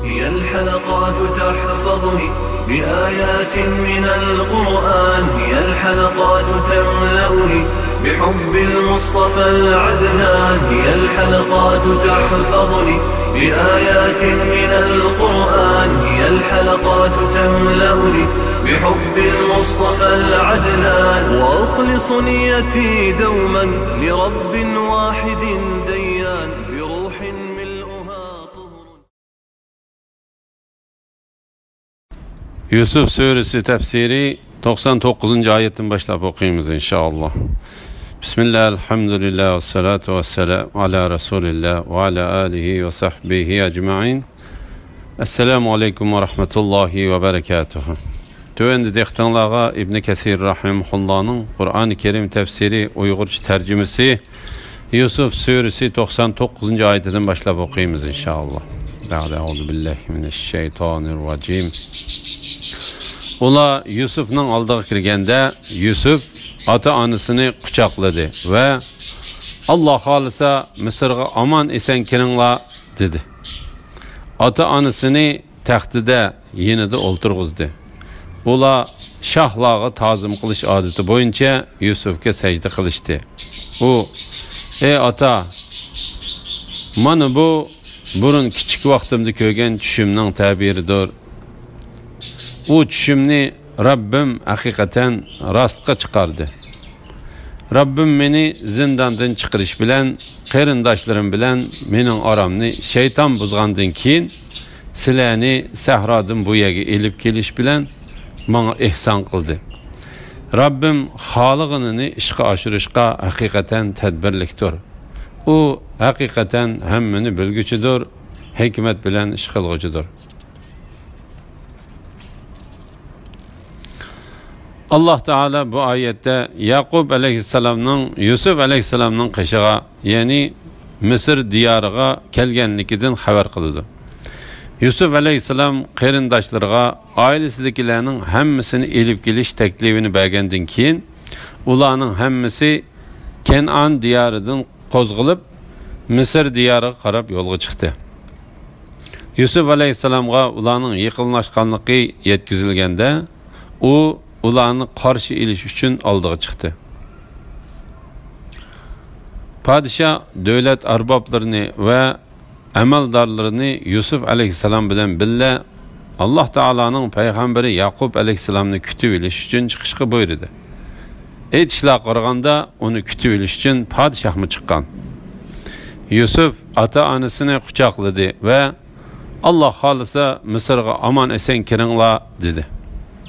هي الحلقات تحفظني بآيات من القرآن، هي الحلقات تملأني بحب المصطفى العدنان، هي الحلقات تحفظني بآيات من القرآن، هي الحلقات تملأني بحب المصطفى العدنان، وأخلص نيتي دوما لرب واحد ديان بروح ملؤها طهر. Yusuf Suresi tefsiri 99. ayetten başlayıp okuyayımız inşallah. Bismillah, elhamdülillah, ve salatu ve selam ala Resulillah ve ala alihi ve sahbihi ecma'in. Esselamu aleyküm ve rahmetullahi ve berekatuhu. Tövende dehtanlağa İbn Kesir Rahimullah'ın Kur'an-ı Kerim tefsiri Uygurca tercümesi Yusuf Suresi 99. ayetinden başlayıp okuyayımız inşallah. Euzubillahimineşşeytanirracim. Ula Yusuf'un aldığı kirgende Yusuf ata-anasını kucakladı ve Allah halisa Mısır'a aman esen kirinla dedi. Ata-anasını taxtida yenide olturguzdu. Ula şahlağı tazim kılış adeti boyunca Yusuf'ka secde kılıştı. O, ey ata, mana bu burun küçük vaktimde kögen düşümnün tabiridir. O düşümni Rabbim hakikaten rastqa çıkardı. Rabbim beni zindandan çıkarış bilen, qerindaşlarım bilen menin aramni şeytan buzgandan keyin silani sahradan bu yerga elip kelish bilen bana ihsan kıldı. Rabbim halıgını işqa aşırışqa hakikaten tedbirliktir. O hakikaten hemmini bilgüçüdür, hikmet bilen iş kılgıcıdır. Allah Teala bu ayette Yakub aleyhisselamның Yusuf aleyhisselamның qışığa, yani Mısır diyarıga kelgenlikinden haber kılıdı. Yusuf aleyhisselam qerindaşlarına ailesidekilerinin hemmisini elip geliş teklifini bergenden keyin ularning hemmisi Kenan diyarıdan qozgılıp Mısır diyarıga qarab yolga çıktı. Yusuf aleyhisselamga ularning yıqınlaşqanlığı yetkizilgende o ularni qarshi ilish uchun oldiga chiqdi. Padişah davlat arboblarini va amaldorlarini Yusuf alayhissalom bilan billa Alloh taolaning payg'ambari Yaqub alayhissalomni kutib olish uchun chiqishga buyurdi. Aytishlar qaraganda uni kutib olish uchun padişahmi chiqqan. Yusuf ata-onasini quchoqladi va Alloh xolisa Misrga aman esen kiringlar dedi.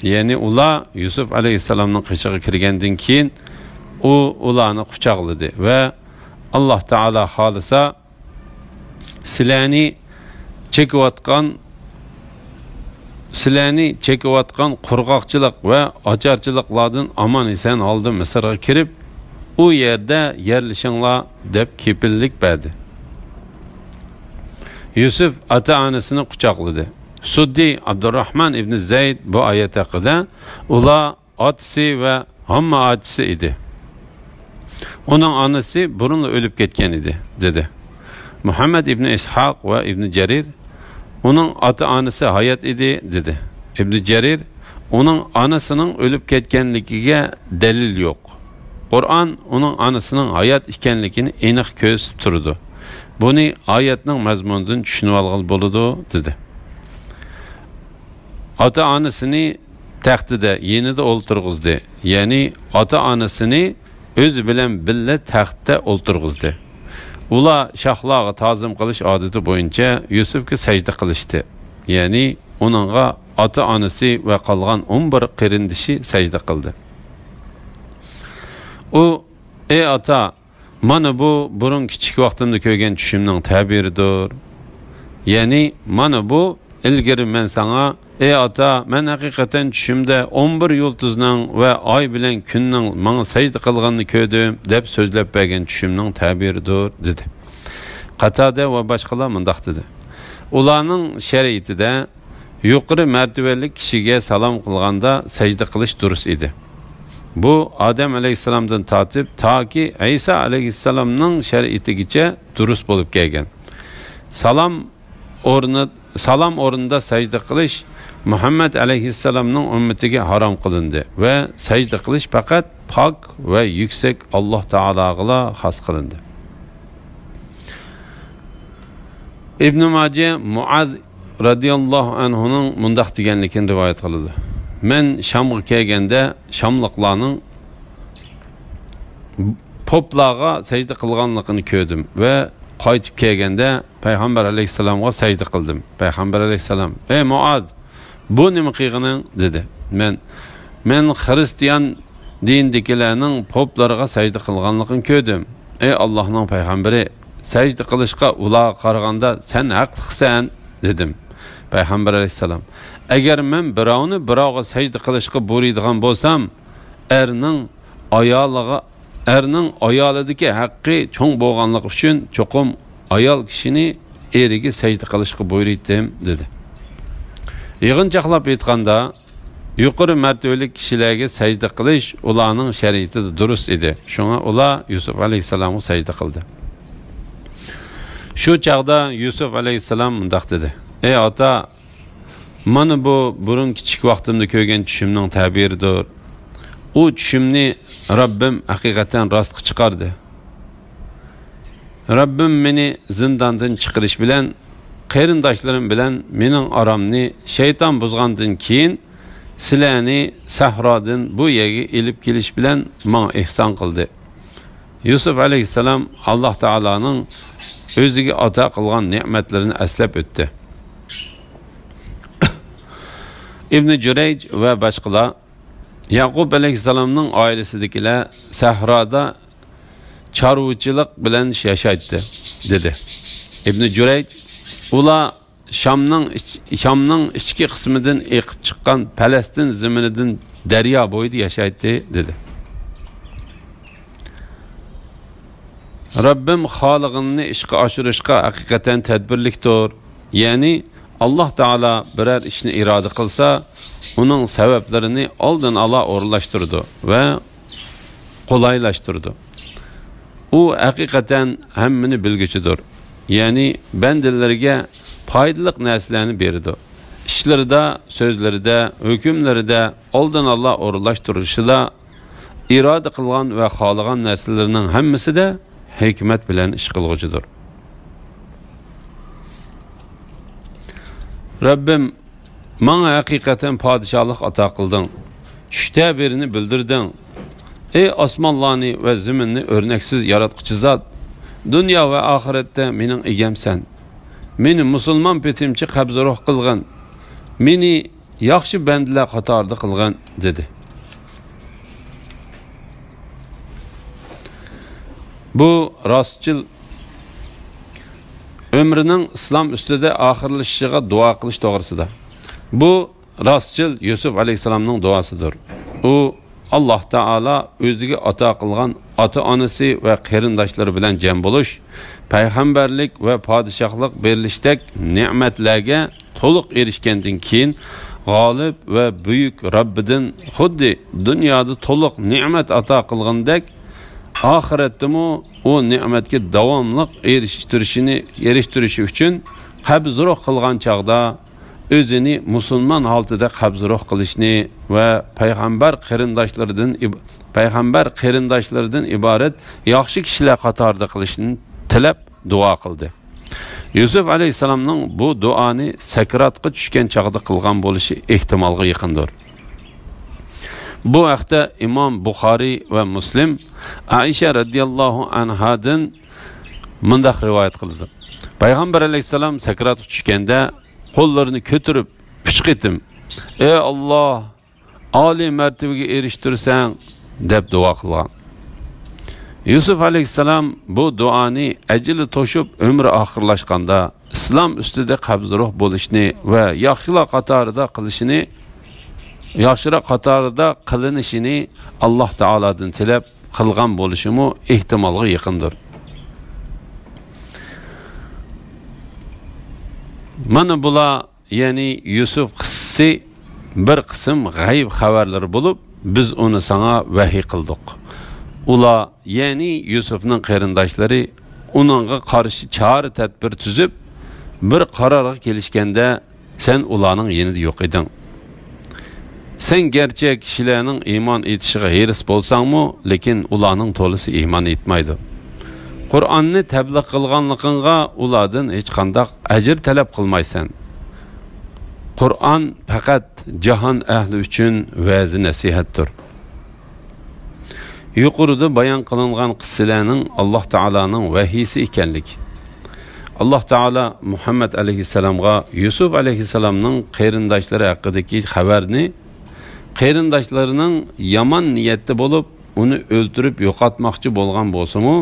Yani ular Yusuf aleyhisselamның qışığı kirgenden keyin o ularni quchoqladi ve Allah Teala halisa silani çekivatkan qurg'oqchilik ve ocharchiliklardan aman esen aldı Mısır'a kirib o yerde yerlishinglar deb kepillik berdi. Yusuf ata-onasini quchoqladi. Suddi Abdurrahman ibn Zeyd bu ayet hakkında ula atisi ve hamma atisi idi. Onun anası burunla ölüp ketken idi dedi. Muhammed ibn İshak ve ibn Cerir onun ata-anası hayat idi dedi. İbn Cerir onun anasının ölüp ketkenligiga delil yok. Kur'an onun anasının hayat ikenligini aniq göz turdu. Bunu ayetning mazmunundan tushunib olgan bo'ladi dedi. Ata-onasini taxtida yenida o'ltirg'izdi. Ya'ni ata-onasini o'zi bilan billa taxtda o'ltirg'izdi. Ular shahlog'i ta'zim qilish odati bo'yicha Yusufga sajda qilishdi. Ya'ni uningga ata-onasi va qolgan 11 qarindishi sajda qildi. U, ey ata, mana bu burun kichik vaqtimda ko'rgan tushimning ta'biridir. Ya'ni mana bu ilgari men sana ey ata, men hakikaten tushimda 11 yulduzning va oy bilan kunning menga sajda qilganini ko'rdim deb so'zlab bergan tushimning ta'biridir dedi. Qatada va boshqalar mundaq dedi. Ularning shariatida yuqori martabali kishiga salom qilganda sajda qilish durust edi. Bu Adem aleyhisselamdan tatip ta ki İsa aleyhisselamның shariatigacha durust bo'lib kelgan. Salom o'rnida sajda qilish Muhammad alayhissalomning ummatiga harom qilindi va sajda qilish faqat pok va yuksak Alloh taologa xos qilindi. Ibn Majah Muaz radhiyallohu anhuning mundaq deganligini rivoyat qildi. Men Shamga kelganda Shamliqlarning poplarga sajda qilganligini ko'rdim va qaytib kelganda payg'ambar alayhissalomga sajda qildim. Payg'ambar alayhissalom: "Ey Muaz, bu nima qilganing?" dedi. Men Xristian dindikilarning poplariga sajda qilganligini ko'rdim. Ey Allohning payg'ambari, sajda qilishga ularga qaraganda sen haqlisan dedim. Payg'ambar alayhissalom: "Agar men birovga sajda qilishga buyuradigan bo'lsam, erning ayolidagi haqqi cho'ng bo'lganligi uchun cho'qim ayol kishini eriga sajda qilishga buyurdim" dedi. Yig'inchoqlab aytganda, yuqori martabali kishilarga sajda qilish ularning shariatida durust edi. Shunga ular Yusuf alayhissalomga sajda qildi. Shu chaqda Yusuf alayhissalom mundaq dedi: "Ey ota, mana bu burun kichik vaqtimda ko'rgan tushimning ta'biridir. U tushimni Rabbim haqiqatan rostga chiqardi. Rabbim meni zindondan chiqarish bilan qarindoshlarim bilan mening aramni shayton buzgandan keyin sizlarni sahrodan bu yerga elib kelish bilan menga ihson qildi." Yusuf alayhissalom Alloh taoloning o'ziga ato qilgan ne'matlarini eslab o'tdi. Ibn Jurayj va boshqalar Yaqub alayhissalomning oilasidagilar sahroda chorvachilik bilan yashaydi dedi. Ibn Jurayj ular Shamning ichki qismidan eqib chiqqan Falastin zaminidan daryo bo'yida yashaydi dedi. Rabbim xoliqini ishga oshirishga haqiqatan tadbirlikdir. Ya'ni Alloh taolo biror ishni iroda qilsa, uning sabablarini oldin ola o'rlashtirdi va qulaylashtirdi. U haqiqatan hammani bilguchidir. Ya'ni bandalarga foydali narsalarni berdi. Ishlarida, so'zlarida, hukmlarida oldin ola o'rlashtirishida iroda qilgan va xohlagan narsalarning hammasida hikmat bilan ish qilguchidir. Rabbim menga haqiqatan podshohlik ato qilding. Tushda birini bildirding. Ey osmonlarni va zaminni o'rnaksiz yaratquchi zot, dunyo va oxiratda mening egamsan. Meni musulmon petimchi qabzoroq qilgan. Meni yaxshi bandalar qatorida qilgan dedi. Bu rostchil ömrünün İslam üstüde ahirleşişine dua kılış doğrusıdır. Bu rastçıl Yusuf Aleyhisselam'ın duasıdır. O Allah Teala özüge ata kılgan ata anası ve qarindaşları bilen cem buluş, peygamberlik ve padişahlık birleştek nimetlerge toluk erişkendin keyin galip ve büyük Rabbidin xuddi dünyada toluk nimet ata kılgandek ahiretde o nimetke davamlıq eriştirişi üçün qabzroq qilgan chaqda özünü musulmon haltida qabzroq qilishni va payg'ambar qarindoshlaridan iborat yaxshi kishilar qatorida qilishni tilab duo qildi. Yusuf alayhissalomning bu duoni sakratga tushgan chaqda qilgan bo'lishi ehtimolga yaqindir. Bu haqda İmam Buxoriy va Muslim Aisha radhiyallohu anhadan mundaq rivoyat qildi. Payg'ambar alayhissalom sakratga tushganda qo'llarini ko'tarib 3 qitim "Ey Alloh, oliy martabaga erishtirsang" deb duo qilgan. Yusuf alayhissalom bu duoni ajli to'shib umri oxirlashganda islom ustida qabzroq bo'lishni va yaxshilar qatorida qilishini yaxshiroq qatorida qilinishini Alloh taoladan tilab qilgan bo'lishimi ehtimolga yaqindir. Mana bular ya'ni Yusuf qissasi bir qism g'ayb xabarlari bo'lib, biz uni sana vahiy qildik. Ular ya'ni Yusufning qarindoshlari uningga qarshi chora tadbir tuzib, bir qarorga kelishganda sen ularning yenida yo'q eding. Sen gerçi kishilarning iymon etishiga heris bo'lsangmi, lekin ularning to'lisi iymon etmaydi. Qur'onni tabliq qilganligingga ulardan hech qanday ajr talab qilmaysan. Qur'on faqat jahon ahli uchun va'zi nasihatdir. Yuqorida bayon qilingan qissalarning Alloh taolaning vahiysi ekanligi. Alloh taolo Muhammad alayhisalomga Yusuf alayhisalomning qarindoshlari haqidagi xabarni qarindoshlarining yomon niyatda bo'lib, uni o'ldirib yo'qotmoqchi bo'lgan bo'lsa-mu,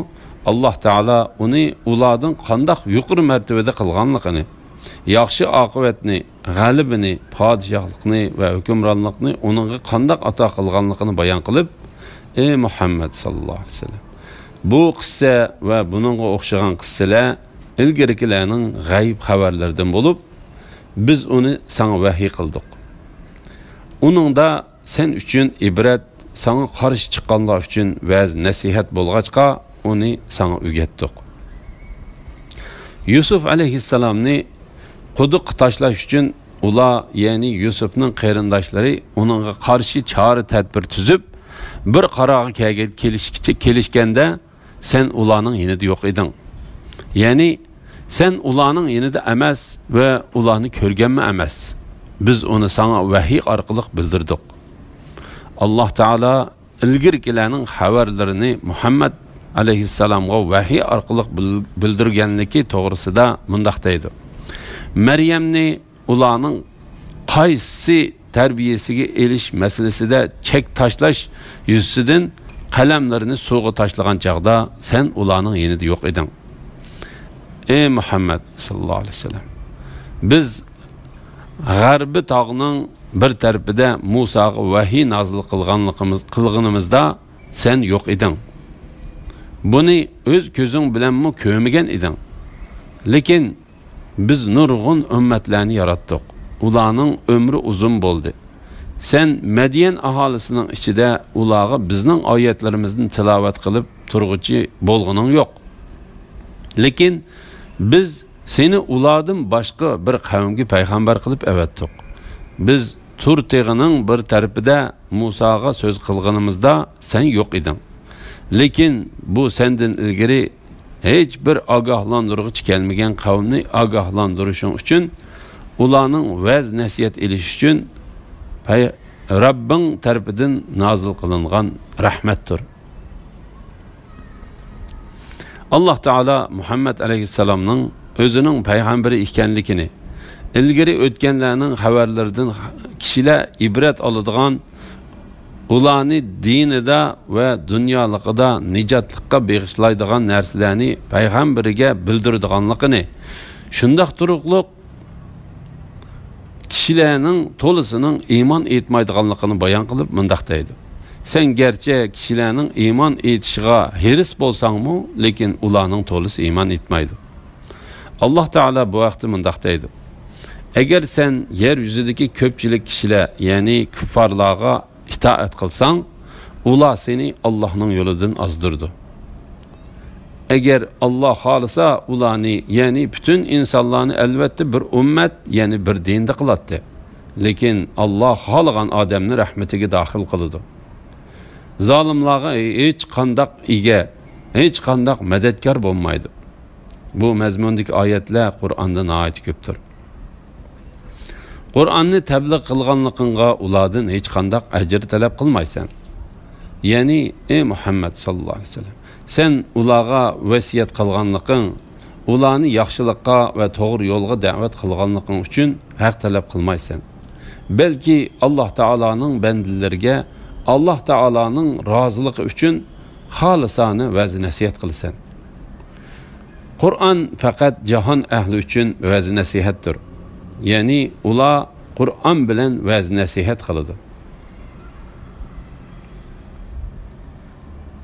Alloh taolo uni ulardan qanday yuqori martabada qilganligini, yaxshi oqibatni, g'alabini, podshohlikni va hukmronlikni uningga qanday ato qilganligini bayon qilib, ey Muhammad sallallohu alayhi vasallam, bu qissa va buningga o'xshagan qissalar ilgarikilarning g'ayb xabarlaridan bo'lib, biz uni sana vahiy qildik. Uningda sen uchun ibrat, sana qarshi chiqqanlar uchun va'z nasihat bo'lg'achqa uni sana o'rgatdik. Yusuf alayhissalomni quduq tashlash uchun ular, ya'ni Yusufning qarindoshlari uningga qarshi chora tadbir tuzib, bir qarorga kelishganda sen ularning yenida yo'q eding. Ya'ni sen ularning yenida emas va ularni ko'rganmi emas. Biz uni sana vahiy orqali bildirdik. Alloh taolo ilgirkilarning xabarlarini Muhammad alayhissalomga vahiy orqali bildirganligi to'g'risida mundaq deydi. Maryamni ularning qaysi tarbiyasiga elish masalasida chek tashlash yuzasidan qalamlarini suvga tashlagan chaqda sen ularning yenida yo'q eding. Ey Muhammad sallallohu alayhi vasallam, biz g'arbi tog'ning bir tarafida Musoga vahiy nozil qilganimizda sen yo'q eding. Buni o'z ko'zing bilanmi ko'rmagan eding. Lekin biz nurg'un ummatlarni yaratdik. Ularning umri uzun bo'ldi. Sen Madiyan aholisining ichida ularga bizning oyatlarimizni tilovat qilib turg'uchi bo'lganing yo'q. Lekin biz seni ulardan boshqa bir qavmga payg'ambar qilib avatdik. Biz Tur teg'ining bir tarafida Musoga so'z qilganimizda sen yo'q eding. Lekin bu sendan ilgari hech bir ogohlantiruvchi kelmagan qavmni ogohlantirishing uchun, ularning va'z nasihat elish uchun Rabbing tarafidan nozil qilingan rahmatdir. Alloh taolo Muhammad alayhissalomning o'zining payg'ambari ekanligini, ilgari o'tganlarning xabarlaridan kishilar ibrat oladigan, ularni dinida va dunyoligida nijotlikqa bag'ishlaydigan narsalarni payg'ambariga bildiradiganligini, shundoq turuqliq kishilarning to'lisining iymon etmaydiganligini bayon qilib mundaq deydi. Sen gerçi kishilarning iymon etishiga heris bo'lsangmi, lekin ularning to'lisi iymon etmaydi. Alloh taolo bu vaqtda mundaq deydi. Agar sen yer yuzidagi ko'pchilik kishilar, ya'ni kuffarlarga itoat qilsang, ular seni Allohning yo'lidan ozdirdi. Agar Alloh xolisa ularni, ya'ni bütün insonlarni albatta bir ummat, ya'ni bir dinda qiladi. Lekin Alloh xolgan odamni rahmatiga daxil qiladi. Zolimlarga hech qanday ega, hech qanday madadkor bo'lmaydi. Bu mazmundagi oyatlar Qur'onda nihoyat ko'pdir. Qur'onni tabliq qilganligingga ulardan hech qanday ajr talab qilmaysan. Ya'ni ey Muhammad sallallohu alayhi vasallam, sen ularga vasiyat qilganliging, ularni yaxshilikqa va to'g'ri yo'lga da'vat qilganliging uchun haq talab qilmaysan. Balki Alloh taolaning bandalariga Alloh taolaning roziligi uchun xolisona va'z nasihat qilasan. Qur'on faqat jahon ahli uchun va'z nasihatdir. Ya'ni ular Qur'on bilan va'z nasihat qiladi.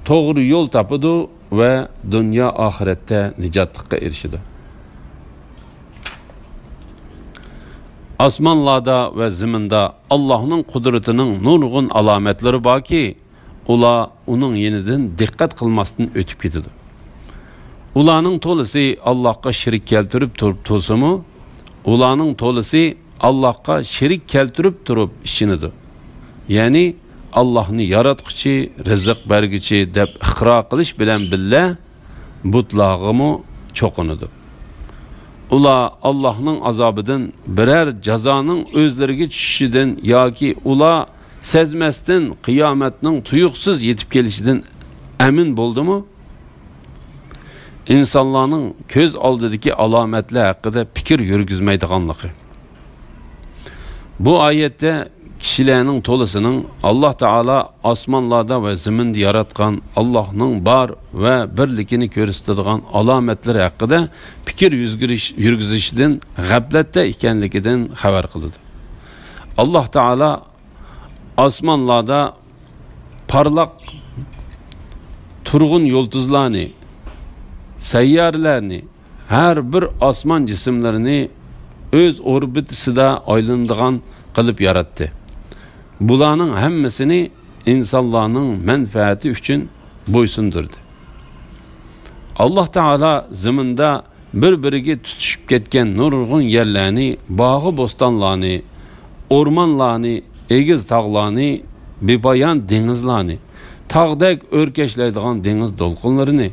To'g'ri yo'l topadi va dunyo oxiratda nijotlikka erishadi. Osmonlarda va zaminda Allohning qudratining nurg'un alomatlari borki, ular uning yenidan diqqat qilmasdan o'tib ketadi. Ularning to'lisi Allohga shirik keltirib turib to'simi, ularning to'lisi Allohga shirik keltirib turib ishinidir. Ya'ni Allohni yaratquchi, rizq berguchi deb iqro qilish bilan billa butlog'imi cho'qinidir. Ular Allohning azobidan biror jazoning o'zlariga tushishidan yoki ular sezmasdan qiyomatning tuyuqsiz yetib kelishidan amin bo'ldimi? İnsanlarning ko'z oldidagi alomatlar haqida fikr yurgizmaydiganligi. Bu oyatda kishilarning to'lisining Alloh taolo osmonlarda va zaminda yaratgan Allohning bor va birligini ko'rsatadigan alomatlari haqida fikr yurgizishidan g'aflatda ekanligidan xabar qildi. Alloh taolo osmonlarda parlaq turg'un yulduzlarni, sayyorlarni, har bir osmon jismlarini o'z orbitasida aylanadigan qilib yaratdi. Bularning hammasini insonlarning manfaati uchun bo'ysundirdi. Alloh taolo zaminda bir-biriga tutishib ketgan nurg'un yerlarni, bog'i bo'stonlarni, o'rmonlarni, egiz tog'larni, bepoyon dengizlarni, tog'dek o'rkashlaydigan dengiz to'lqinlarini,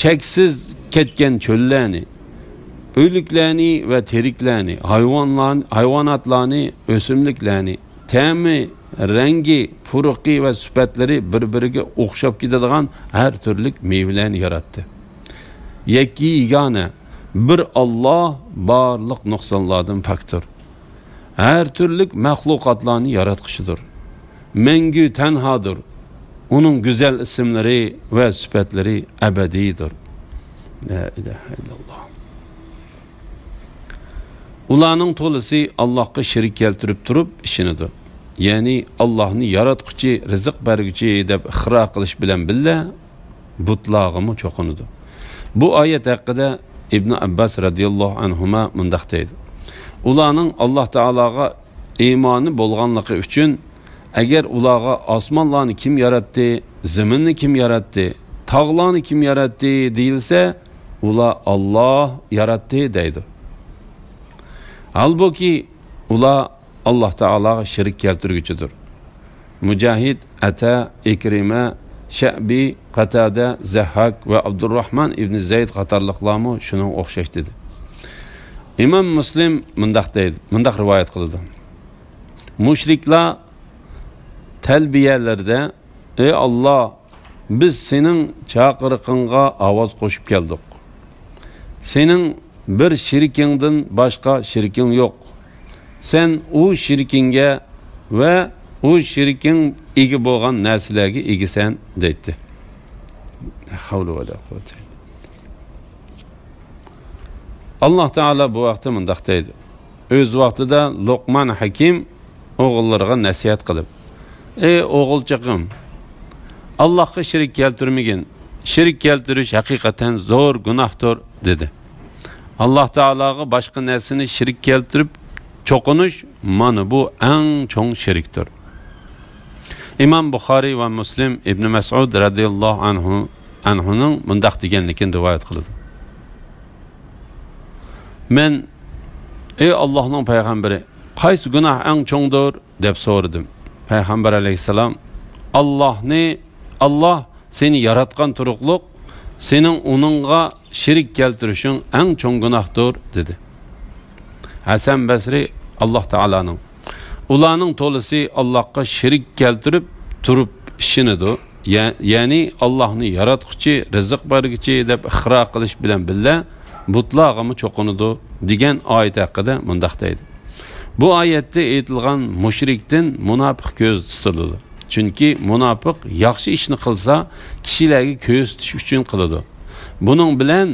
cheksiz ketgan cho'llarni, o'liklarni va tiriklarni, hayvonotlarni, o'simliklarni, ta'mi, rangi, puruqi va sifatlari bir-biriga o'xshab ketadigan har turli mevlarni yaratdi. Yakki yagona bir Alloh barliq nuqsonlardan pokdir. Har turli mahluqotlarni yaratqishidir. Mengu tanhodir. Uning go'zal ismlari va sifatlari abadiydir. La ilaha illalloh. Ularning to'lisi Allohga shirik keltirib turib ishinidir. Ya'ni Allohni yaratquchi, rizq berguchi deb iqro qilish bilan billa butlog'imi cho'qinidir. Bu oyat haqida Ibn Abbas radhiyallohu anhuma mundaq deydi. Ularning Alloh taologa iymoni bo'lganligi uchun agar ularga osmonlarni kim yaratdi, zaminni kim yaratdi, tog'larni kim yaratdi deyilsa, ular Alloh yaratdi deydi. Halbuki ular Alloh taologa shirik keltirguchidir. Mujahid, Ata, Ikrima, Sha'bi, Qatada, Zahhak va Abdurrahman ibn Zayd qatorliqlarmi shuning o'xshash dedi. Imom Muslim mundaq deydi, mundaq rivoyat qildi. Mushriklar talbiyalarda: "Ey Alloh, biz sening chaqiriqingga ovoz qo'shib keldik. Sening bir shirikingdan boshqa shiriking yo'q. Sen u shirikingga va u shiriking ega bo'lgan narsalarga egisan" deydi. Havlu va la quvvata. Alloh taolo bu vaqtda mundaq deydi. O'z vaqtida Luqman Hakim o'g'illariga nasihat qilib: "Ey o'g'ilchaqim, Allohga shirik keltirmagin. Shirik keltirish haqiqatan zo'r gunohdir" dedi. Alloh taologa boshqa narsani shirik keltirib cho'qinish mana bu eng cho'ng shirikdir. Imom Buxoriy va Muslim Ibn Mas'ud radhiyallohu anhuning mundaq deganligini rivoyat qildi. Men ey Allohning payg'ambari, qaysi gunoh eng cho'ngdir deb so'radim. Payg'ambar alayhisalom: Alloh seni yaratgan turuqliq, sening uningga shirik keltirishing eng cho'ng gunohdir dedi. Hasan Basri Alloh taolaning ularning to'lisi Allohga shirik keltirib turib ishinidir. Ya'ni Allohni yaratquchi, rizq berguchi deb iqro qilish bilan billa butlog'imi cho'qinidir degan oyat haqida mundaq deydi. Bu oyatda aytilgan mushrikdan munofiq ko'z tutiladi. Chunki munofiq yaxshi ishni qilsa, kishilarga ko'z tutish uchun qiladi. Buning bilan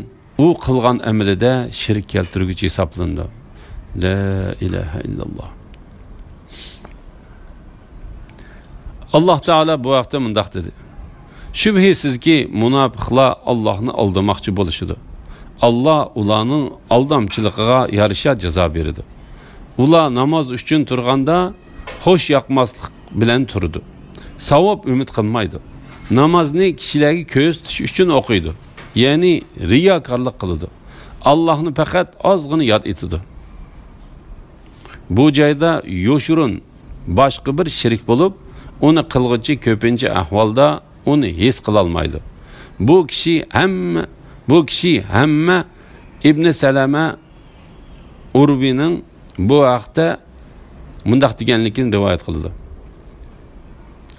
u qilgan amalida shirik keltirguchi hisoblandi. La ilaha illalloh. Alloh taolo bu vaqtda mundaq dedi. Shubhisizki munofiqlar Allohni aldamoqchi bo'lishdi. Allah ularning aldamchiligiga yarasha jazo berdi. Ular namoz uchun turganda xo'sh yoqmaslik bilan turdi. Savob umid qilmaydi. Namozni kishilarga ko'z tutish uchun o'qiydi. ya'ni riyokorlik qiladi. Allohni faqat ozgina yod etadi. Bu joyda yo'shurun boshqa bir shirik bo'lib, uni qilg'ichi ko'pincha ahvolda uni his qila olmaydi. Bu kishi hamma Ibn Salama Urbining bu vaqtda mundaq deganligini rivoyat qildi.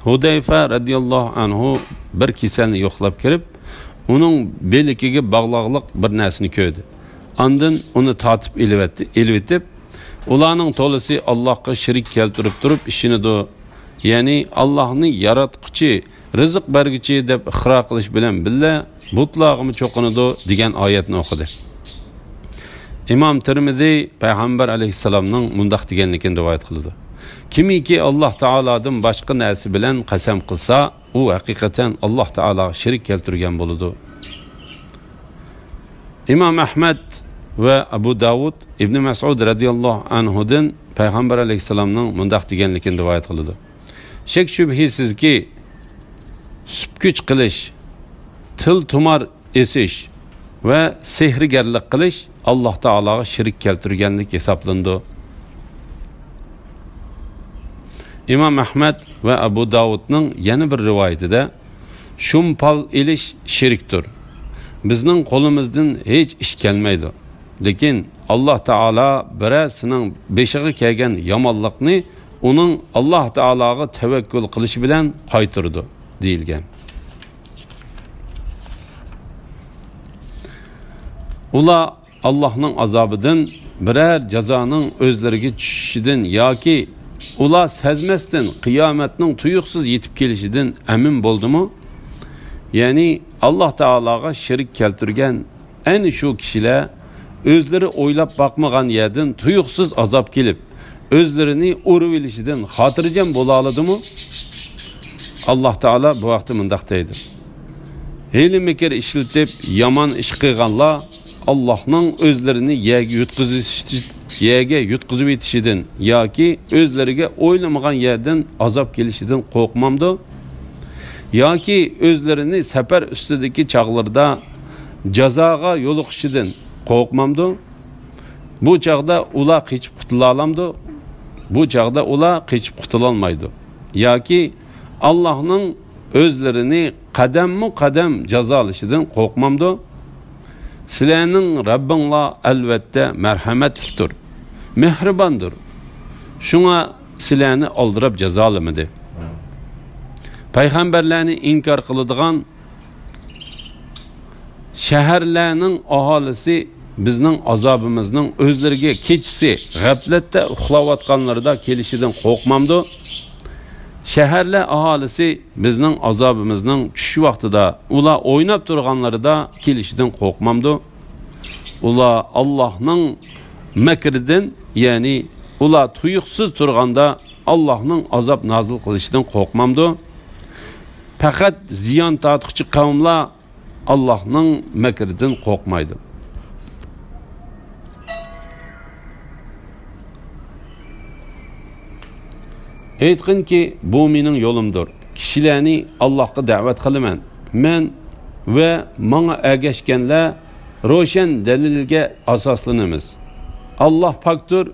Hudayfa radhiyallohu anhu bir kasalni yo'qlab kirib, uning belikiga bog'liqlik bir narsani ko'rdi. Ondan uni tortib elvetib, ularning to'lisi Allohga shirik keltirib turib ishini ya'ni Allohni yaratquchi, rizq berguchi deb ixro qilish bilan billa butlog'imi cho'qinadi degan oyatni o'qidi. İmam Tirmizi Peygamber aleyhisselamның mundaq deganligini rivoyat qildi. Kimiki Alloh taoladan boshqa narsa bilan qasam qilsa, u haqiqatan Alloh taolaga shirik keltirgan bo'ladi. İmam Ahmad ve Abu Davud İbn Mas'ud radhiyallohu anhudan Peygamber aleyhisselamның mundaq deganligini rivoyat qildi. Shek shubhisizki supkuch qilish, til tumar esish ve sehrgarlik qilish Alloh taolaga shirik keltirganlik hisoblandi. İmam Ahmad ve Abu Davudning yana bir rivoyatida shumpal elish shirikdir. Bizning qo'limizdan hech ish kelmaydi. Lekin Alloh taolo birasining beshig'i kelgan yomonlikni uning Alloh taologa tavakkul qilishi bilan qaytirdi deyilgan. Ular Allah'ның azabıdan birer cezanın özlerine düşüşüden yoki ular sezmesden kıyametinin tuyuksuz yetip gelişinden emin boldu mu? Yani Allah Teala'ga şirik keltirgen en şu kişiler özleri oylap bakmagan yerden tuyuksuz azap gelip özlerini uruvilişinden hatırcam bolalıdı mı? Allah Teala bu vakti mındaktaydı. Heyli meker işletip yaman iş kıyganlar Allah'ның özlerini yege yutkuzub etişinden yoki özleriga oylamagan yerden azap gelişinden korkmamdı. Yoki özlerini sefer üstüdeki çağlarda jazaga yoluqishidan korkmamdı. Bu çağda ular qechib qutula olamdi. Bu çağda ular qechib qutula olmaydi. Yoki Allah'ның özlerini qadam jazolashidan korkmamdı. Sizlerning Rabbinglar albatta merhametlidir, mehribandır. Şuna sizlarni aldırıp jazolamadi. Peygamberlerini inkar qiladigan shaharlarning aholisi bizning azobimizning o'zlariga kechisi g'aflatda uxlayotganlarida kelishidan qo'rqmamdi. Şehirler ahalisi bizning azabımızның tush vaqtida ular o'ynab turganlarida kelishidan qo'rqmamdi. Ular Allohning makridan, ya'ni ular tuyuqsiz turganda Allohning azab nozil qilishidan qo'rqmamdi. Faqat ziyon tortquchi qavmlar Allohning makridan qo'rqmaydi. Aytqin ki bu mening yo'limdir. Kishilarni Allohga da'vat qilaman. Men va menga ergashganlar ro'shan dalilga asoslanamiz. Alloh pokdir,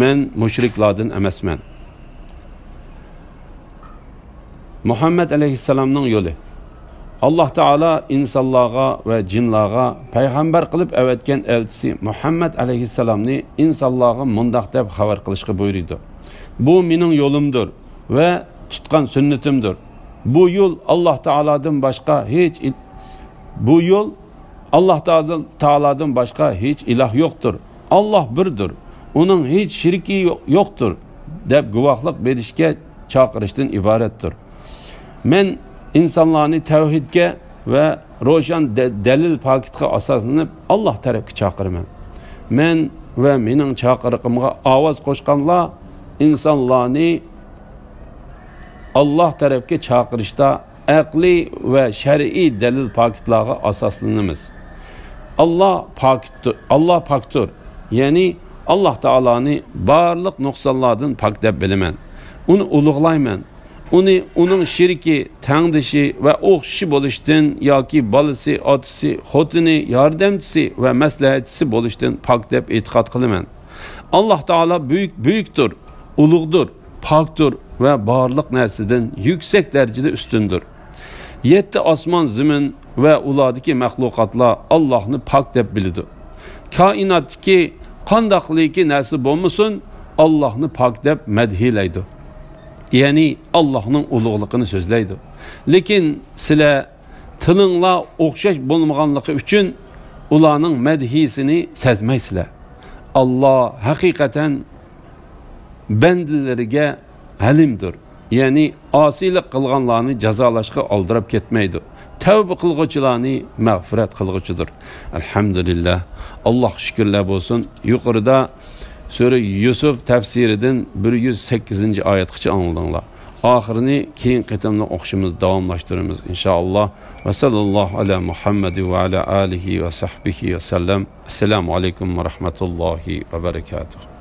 men mushriklardan emasman. Muhammed aleyhisselamning yo'li. Alloh taolo insonlarga va jinlarga payg'ambar qilib avatgan elchisi Muhammed aleyhisselamni insonlarga mundaq deb xabar qilishga buyurdi. Bu mening yo'limdir ve tutgan sünnetimdir. Bu yol Allah Teala'dan başka hiç ilah yoktur. Allah birdir. Onun hiç şirki yoktur. Deb guvahlık berishga chaqirishdan ibarettir. Men insanlarni tevhidga ve ro'shan dalil paketga asoslanib Allah tarafga chaqiraman. Men ve mening chaqiriqimga ovoz qo'shganlar insanlarni Allah tarafga chaqirishda aqli ve shar'iy dalil paketlarga asoslanamiz. Allah pakdir. Yani Allah Teala'ni barliq nuqsonlardan pak deb bilaman. Uni ulug'layman. uning shirki, tangdishi va o'xshishi bo'lishdan yoki bolasi, otasi, xotini, yordamchisi va maslahatchisi bo'lishdan pok deb e'tiqod qilaman. Alloh taolo buyukdir, ulug'dir, pokdir va barliq narsadan yuksak darajada ustundir. 7 osmon, zamin va ulardagi mahluqotlar Allohni pok deb biladi. Koinotdagi qandoqligi narsa bo'lmasin, Allohni pok deb madhilaydi. Ya'ni Allohning ulug'ligini so'zlaydi. Lekin sizlar tilinglar o'xshash bo'lmaganligi uchun ularning madhisini sezmaysizlar. Allah haqiqatan bandalariga halimdir. Ya'ni osiylik qilganlarni jazolashga oldirib ketmaydi. Tavba qilguvchilarni mag'firat qilguvchidir. Alhamdulillah. Alloh shukrlar bo'lsin. Yuqorida Sura Yusuf tafsiridan 108-oyatgacha angladinglar. Oxirini keyin qitimni o'qishimiz davomlashtiramiz inshaalloh. Va sallallohu ala Muhammad va ala alihi va sahbihi va sallam. Assalomu alaykum va rahmatullohi va barakatuh.